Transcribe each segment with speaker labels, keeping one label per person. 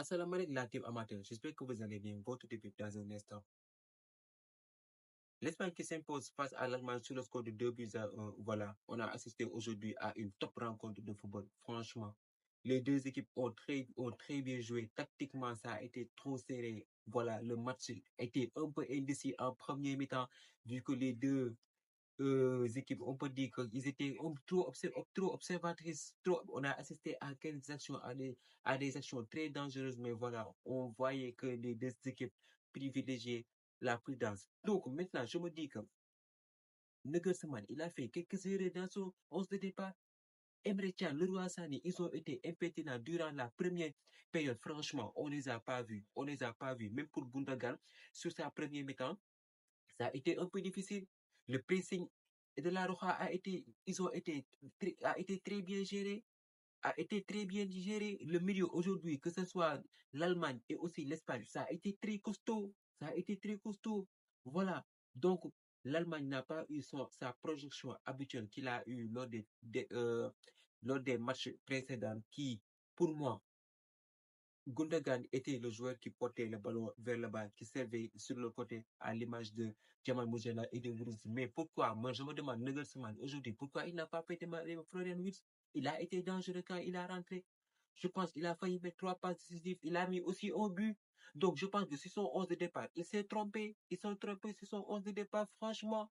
Speaker 1: Assalamu alaikum la team amateur, j'espère que vous allez bien. Votre début dans un instant. L'Espagne qui s'impose face à l'Allemagne sur le score de 2 buts à 1. Voilà, on a assisté aujourd'hui à une top rencontre de football. Franchement, les deux équipes ont très bien joué. Tactiquement, ça a été trop serré. Voilà, le match était un peu indécis en premier mi-temps, vu que les deux équipes, on peut dire qu'ils étaient trop observatrices. On a assisté à quelques actions, à des actions très dangereuses, mais voilà, on voyait que les deux équipes privilégiaient la prudence. Donc maintenant, je me dis que Nagelsmann, il a fait quelques erreurs dans son 11 de départ. Emre Can, Leroy Sané, ils ont été impétinents durant la première période. Franchement, on les a pas vus. On les a pas vus. Même pour Gundogan, sur sa première mi-temps, ça a été un peu difficile. Le pressing de la Roja a été très bien géré, a été très bien digéré. Le milieu aujourd'hui, que ce soit l'Allemagne et aussi l'Espagne, ça a été très costaud. Ça a été très costaud. Voilà. Donc, l'Allemagne n'a pas eu sa projection habituelle qu'il a eu lors des matchs précédents qui, pour moi, Gundogan était le joueur qui portait le ballon vers le bas, qui servait sur le côté à l'image de Jamal Musiala et de Bruce. Mais pourquoi, moi je me demande, Nagelsmann, aujourd'hui, pourquoi il n'a pas fait démarrer Florian Wirtz? Il a été dangereux quand il a rentré. Je pense qu'il a failli mettre 3 passes décisives. Il a mis aussi un but. Donc je pense que c'est son 11 de départ. Il s'est trompé. Ils sont trompés sur son 11 de départ. Franchement,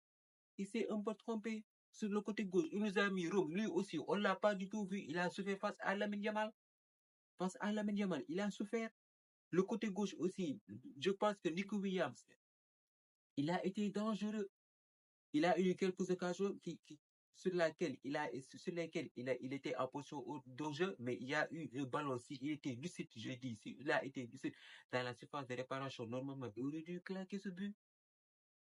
Speaker 1: il s'est un peu trompé. Sur le côté gauche, il nous a mis Rome. Lui aussi, on ne l'a pas du tout vu. Il a souffert face à Lamine Yamal. Face à Lamine Yamal, il a souffert. Le côté gauche aussi, je pense que Nico Williams, il a été dangereux. Il a eu quelques occasions sur lesquelles il était en position de jeu, mais il y a eu le ballon. S'il était lucide, je dis, s'il a été lucide dans la surface de réparation, normalement, il aurait dû claquer ce but.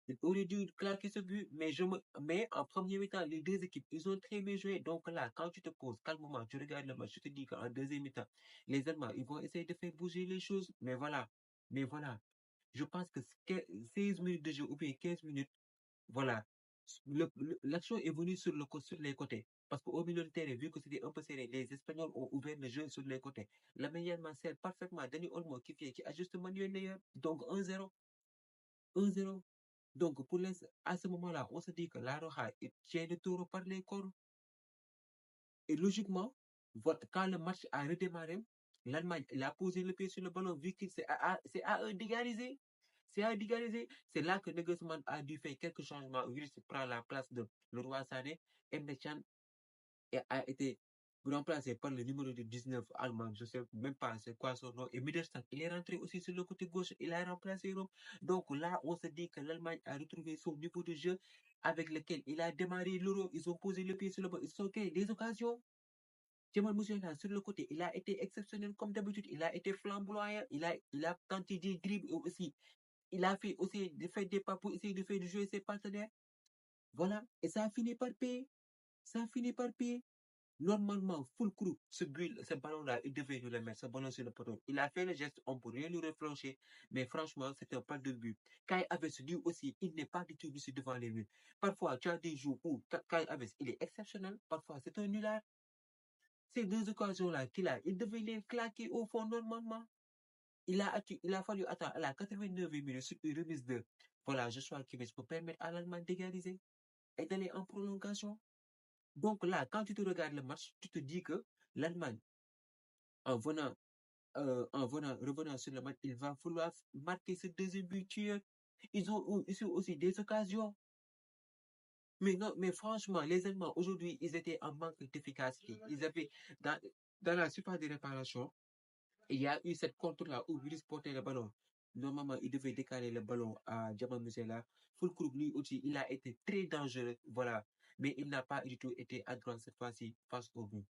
Speaker 1: Il aurait dû claquer ce but, mais en premier mi-temps, les deux équipes, ils ont très bien joué. Donc là, quand tu te poses calmement, tu regardes le match, je te dis qu'en deuxième mi-temps, les Allemands, ils vont essayer de faire bouger les choses. Mais voilà, je pense que 16 minutes de jeu ou bien 15 minutes, voilà, l'action est venue sur les côtés. Parce qu'au milieu de terrain, vu que c'était un peu serré, les Espagnols ont ouvert le jeu sur les côtés. La meilleure sert parfaitement Dani Olmo qui ajuste Manuel Neuer. Donc 1-0. 1-0. Donc à ce moment-là, on se dit que la Roja tient le taureau par les cornes. Et logiquement, quand le match a redémarré, l'Allemagne a posé le pied sur le ballon, vu que c'est à eux d'égaliser. C'est à d'égaliser. C'est là que Nagelsmann a dû faire quelques changements. Wirtz prend la place de Leroy Sané. Emre Can a été remplacé par le numéro de 19 allemand. Je ne sais même pas c'est quoi son nom. Et Mittelstadt, il est rentré aussi sur le côté gauche. Il a remplacé Rome. Donc là, on se dit que l'Allemagne a retrouvé son niveau de jeu avec lequel il a démarré l'Euro. Ils ont posé le pied sur le ballon. Ils ont créé des occasions. Jamal Musiala, sur le côté, il a été exceptionnel comme d'habitude. Il a été flamboyant. Il a tenté des dribbles aussi. Il a fait aussi des pas pour essayer de faire jouer ses partenaires. Voilà. Et ça a fini par payer. Ça a fini par payer. Normalement, Fulkrug, ce ballon-là, il devait nous le mettre, ce ballon sur le poteau. Il a fait le geste, on ne peut rien lui reprocher. Mais franchement, c'était pas de but. Kai Havertz, lui aussi, il n'est pas du tout lucide devant les buts. Parfois, tu as des jours où Kai Havertz, il est exceptionnel. Parfois, c'est un nulard. Ces deux occasions-là qu'il a, il devait les claquer au fond normalement. Il a fallu attendre à la 89e minute sur une remise de voilà, Joshua Kimmich pour permettre à l'Allemagne d'égaliser et d'aller en prolongation. Donc là, quand tu te regardes le match, tu te dis que l'Allemagne, en revenant sur le match, il va falloir marquer ce deuxième but tueur. Ils ont eu aussi des occasions. Mais non, mais franchement, les Allemands, aujourd'hui, ils étaient en manque d'efficacité. Ils avaient, dans, dans la surface de réparation, il y a eu cette contre-là où Willis portait le ballon. Normalement, il devait décaler le ballon à Jamal Musiala. Fulkrug, lui aussi, il a été très dangereux, voilà. Mais il n'a pas du tout été adroit cette fois-ci face au but.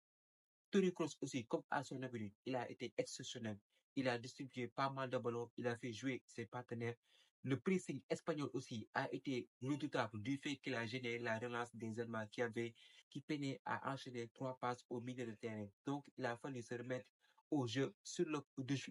Speaker 1: Toni Kroos aussi, comme à son habitude, il a été exceptionnel. Il a distribué pas mal de ballons, il a fait jouer ses partenaires. Le pressing espagnol aussi a été redoutable du fait qu'il a généré la relance des Allemands qui peinaient à enchaîner 3 passes au milieu de terrain. Donc, il a fallu se remettre au jeu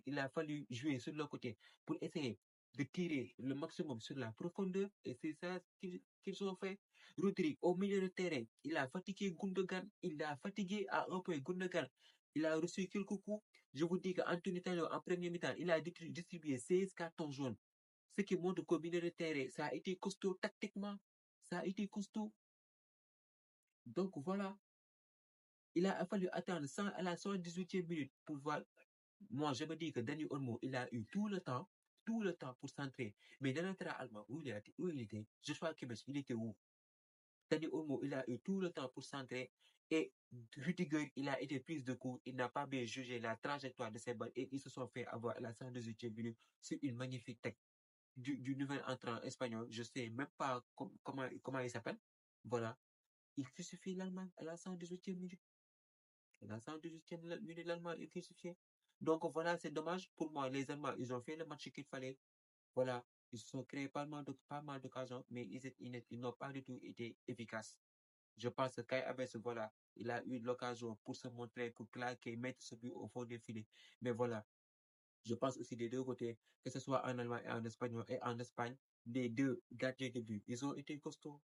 Speaker 1: il a fallu jouer sur le côté pour essayer de tirer le maximum sur la profondeur et c'est ça qu'ils ont fait. Rodri, au milieu de terrain, il a fatigué Gundogan, il a fatigué à un point Gundogan. Il a reçu quelques coups. Je vous dis qu'Anthony Taylor, en premier mi-temps, il a distribué 16 cartons jaunes. Ce qui montre qu'au milieu de terrain, ça a été costaud tactiquement. Ça a été costaud. Donc voilà. Il a fallu attendre à la 118e minute pour voir. Moi, je me dis que Dani Olmo, il a eu tout le temps pour s'entrer. Mais dans l'intérêt allemand, où il était, Joshua Kimmich, il était où? Dani Olmo, il a eu tout le temps pour s'entrer. Et Rudiger, il a été pris de coup. Il n'a pas bien jugé la trajectoire de ses balles. Et ils se sont fait avoir à la 118e minute. C'est une magnifique tech du nouvel entrant espagnol. Je ne sais même pas comment il s'appelle. Voilà. Il crucifie l'Allemagne à la 118e minute. À la 118e minute, l'Allemagne est crucifié. Donc voilà, c'est dommage pour moi. Les Allemands, ils ont fait le match qu'il fallait. Voilà. Ils se sont créés pas mal d'occasions, mais ils n'ont pas du tout été efficaces. Je pense que Kai Havertz, voilà, il a eu l'occasion pour se montrer, pour claquer, mettre ce but au fond des filets. Mais voilà, je pense aussi des deux côtés, que ce soit en Allemagne et en Espagne, les deux gardiens de but, ils ont été costauds.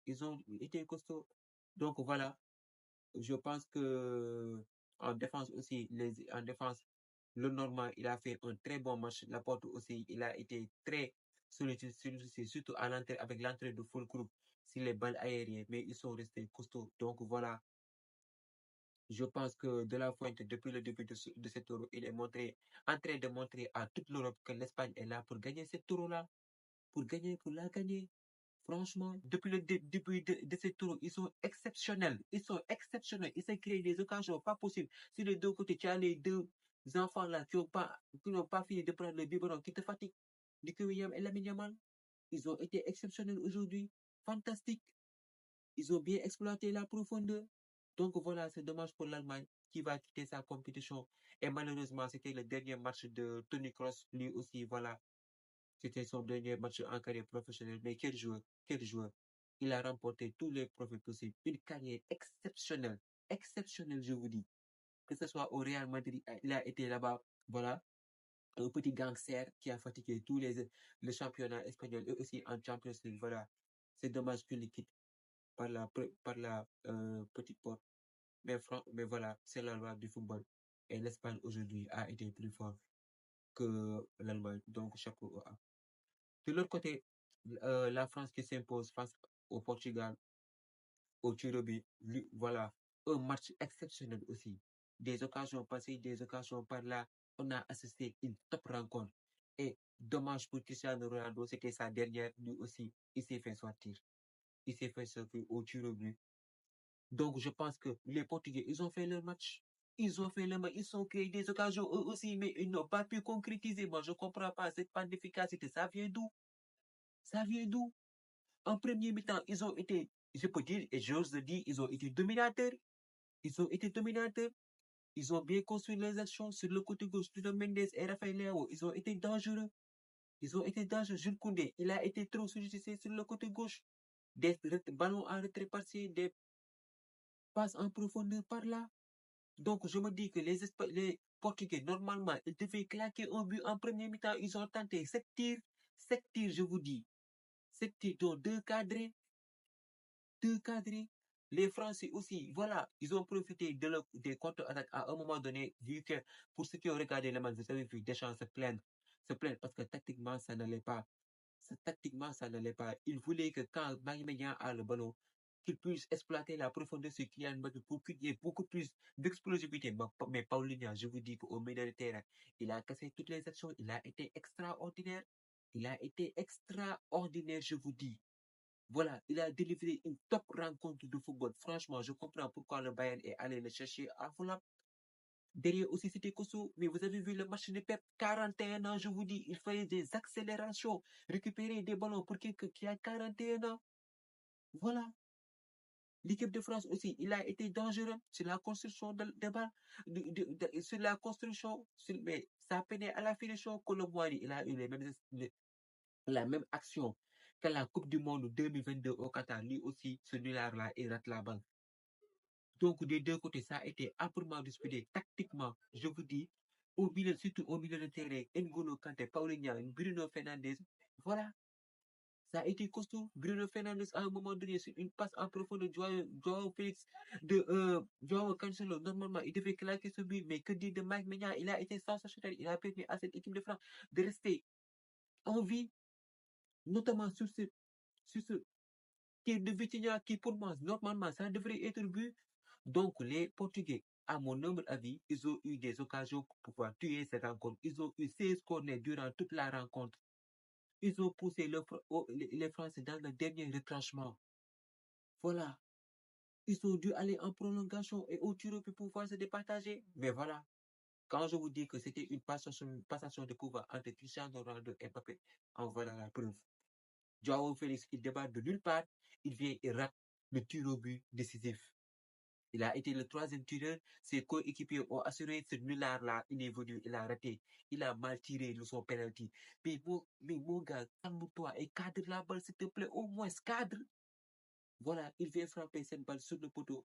Speaker 1: Ils ont été costauds. Donc voilà, je pense que en défense aussi, en défense, le Normand, il a fait un très bon match. Laporte aussi, il a été très sollicité, surtout avec l'entrée de Fulkrug sur les balles aériennes, mais ils sont restés costauds. Donc voilà, je pense que De La Fuente, depuis le début de cet euro, il est en train de montrer à toute l'Europe que l'Espagne est là pour gagner cet euro-là, pour la gagner. Franchement, depuis le début de cet tour, ils sont exceptionnels. Ils sont exceptionnels. Ils ont créé des occasions pas possibles. Sur les deux côtés, tu as les deux enfants là qui n'ont pas fini de prendre le biberon, qui te fatiguent. Nico Williams et Lamine Yamal. Ils ont été exceptionnels aujourd'hui. Fantastique. Ils ont bien exploité la profondeur. Donc voilà, c'est dommage pour l'Allemagne qui va quitter sa compétition. Et malheureusement, c'était le dernier match de Toni Kroos. Lui aussi, voilà, c'était son dernier match en carrière professionnelle. Mais quel joueur, quel joueur. Il a remporté tous les trophées possibles. Une carrière exceptionnelle. Exceptionnelle, je vous dis. Que ce soit au Real Madrid, il a été là-bas, voilà, un petit gangster qui a fatigué tous les championnats espagnols et aussi en Champions League. Voilà. C'est dommage qu'il quitte par la petite porte. Mais voilà, c'est la loi du football. Et l'Espagne aujourd'hui a été plus fort que l'Allemagne. Donc, chapeau à. De l'autre côté, la France qui s'impose face au Portugal, au Turobi, voilà, un match exceptionnel aussi. Des occasions passées, des occasions par là. On a assisté à une top rencontre. Et dommage pour Cristiano Ronaldo, c'était sa dernière, lui aussi, il s'est fait sortir. Il s'est fait sortir au Turobi. Donc, je pense que les Portugais, ils ont fait leur match. Ils ont fait leur match. Ils ont créé des occasions eux aussi, mais ils n'ont pas pu concrétiser. Moi, je ne comprends pas cette panne d'efficacité. Ça vient d'où? Ça vient d'où? En premier mi-temps, ils ont été, je peux dire, et j'ose le dire, ils ont été dominateurs. Ils ont été dominateurs. Ils ont bien construit les actions sur le côté gauche. Nuno Mendes et Rafael Leao, ils ont été dangereux. Ils ont été dangereux. Jules Koundé, il a été trop sollicité sur le côté gauche. Des ballons en retrait par-ci, des passes en profondeur par là. Donc, je me dis que les Portugais, normalement, ils devaient claquer un but en premier mi-temps. Ils ont tenté 7 tirs, je vous dis. 7 tirs, dont 2 cadrés. Les Français aussi, voilà, ils ont profité des contre-attaques à un moment donné, vu que pour ceux qui ont regardé le match, vous avez vu Deschamps se plaindre parce que tactiquement, ça n'allait pas. Tactiquement, ça n'allait pas. Il voulait que quand Marie-Médian a le ballon, qu'il puisse exploiter la profondeur sur Kylian Mbappé pour qu'il y ait beaucoup plus d'explosivité. Mais Paulinho, je vous dis qu'au milieu de terrain, il a cassé toutes les actions, il a été extraordinaire. Il a été extraordinaire, je vous dis. Voilà, il a délivré une top rencontre de football. Franchement, je comprends pourquoi le Bayern est allé le chercher à Fulham. Derrière aussi, c'était Kosso. Mais vous avez vu le match de Pep, 41 ans, je vous dis, il fallait des accélérations, récupérer des ballons pour quelqu'un qui a 41 ans. Voilà. L'équipe de France aussi, il a été dangereux sur la construction de balles, sur la construction, mais ça peinait à la finition. Colomboigny, il a eu la même action que la Coupe du Monde 2022 au Qatar. Lui aussi, ce nulard-là, il rate la balle. Donc, des deux côtés, ça a été amplement disputé tactiquement. Je vous dis, surtout au milieu de terrain, N'Golo Kanté, Paulinho, Bruno Fernandes. Voilà, Ça a été costaud. Bruno Fernandes, à un moment donné, sur une passe en profondeur de Joao Félix, Joao Cancelo, normalement, il devait claquer ce but, mais que dire de Mike Maignan? Il a été sensationnel. Il a permis à cette équipe de France de rester en vie, notamment sur ce tir de Vitinha qui, pour moi, normalement, ça devrait être but. Donc, les Portugais, à mon humble avis, ils ont eu des occasions pour pouvoir tuer cette rencontre. Ils ont eu 16 corners durant toute la rencontre. Ils ont poussé les Français dans le dernier retranchement. Voilà. Ils ont dû aller en prolongation et au tir pour pouvoir se départager. Mais voilà. Quand je vous dis que c'était une passation de pouvoir entre Cristiano Ronaldo et Mbappé, en voilà la preuve. Joao Félix, il débarque de nulle part, il vient et rate le tir au but décisif. Il a été le troisième tireur. Ses coéquipiers ont assuré ce nulard-là. Il est venu, il a raté. Il a mal tiré de son penalty. Mais mon gars, calme-toi et cadre la balle, s'il te plaît. Au moins, cadre. Voilà, il vient frapper cette balle sur le poteau.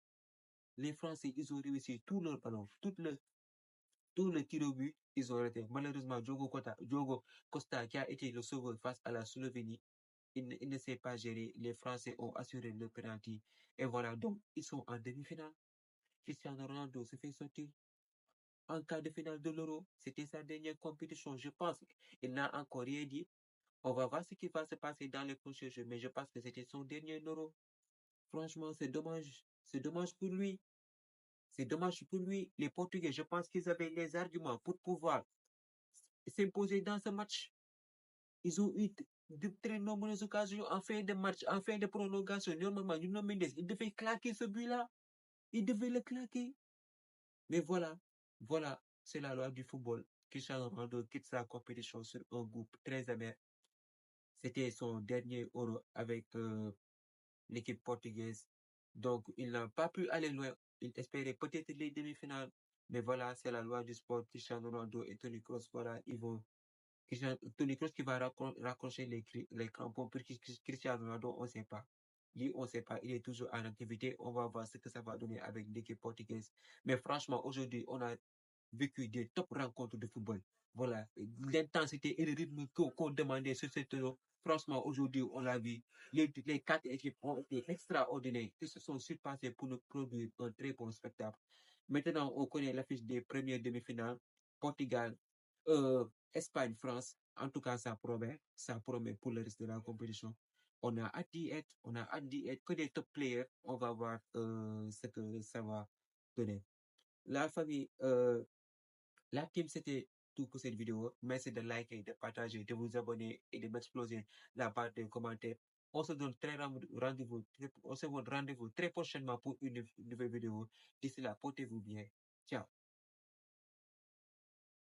Speaker 1: Les Français, ils ont réussi tout leur ballon, tout le tir au but, ils ont raté. Malheureusement, Diogo Costa, qui a été le sauveur face à la Slovénie, il ne sait pas gérer. Les Français ont assuré le penalty. Et voilà, donc, ils sont en demi-finale. Cristiano Ronaldo se fait sortir en quart de finale de l'Euro. C'était sa dernière compétition, je pense. Il n'a encore rien dit. On va voir ce qui va se passer dans les prochains jeux, mais je pense que c'était son dernier Euro. Franchement, c'est dommage. C'est dommage pour lui. C'est dommage pour lui. Les Portugais, je pense qu'ils avaient les arguments pour pouvoir s'imposer dans ce match. Ils ont eu de très nombreuses occasions en fin de match, en fin de prolongation. Normalement, Nuno Mendes, il devait claquer ce but-là. Il devait le claquer. Mais voilà, c'est la loi du football. Cristiano Ronaldo quitte sa compétition sur un groupe très amer. C'était son dernier Euro avec l'équipe portugaise. Donc, il n'a pas pu aller loin. Il espérait peut-être les demi-finales. Mais voilà, c'est la loi du sport. Cristiano Ronaldo et Toni Kroos, voilà, ils vont. Toni Kroos qui va raccrocher les crampons pour Cristiano Ronaldo, on ne sait pas. On ne sait pas. Il est toujours en activité. On va voir ce que ça va donner avec l'équipe portugaise. Mais franchement, aujourd'hui, on a vécu des top rencontres de football. Voilà, l'intensité et le rythme qu'on demandait sur cette Euro. Franchement, aujourd'hui, on l'a vu. Les 4 équipes ont été extraordinaires. Ils se sont surpassés pour nous produire un très bon spectacle. Maintenant, on connaît l'affiche des premières demi-finales. Portugal, Espagne, France. En tout cas, ça promet pour le reste de la compétition. On a hâte d'y être, que des top players. On va voir ce que ça va donner. La famille, la team, c'était tout pour cette vidéo. Merci de liker, de partager, de vous abonner et de m'exploser la barre de commentaires. On se donne rendez-vous très prochainement pour une nouvelle vidéo. D'ici là, portez-vous bien. Ciao.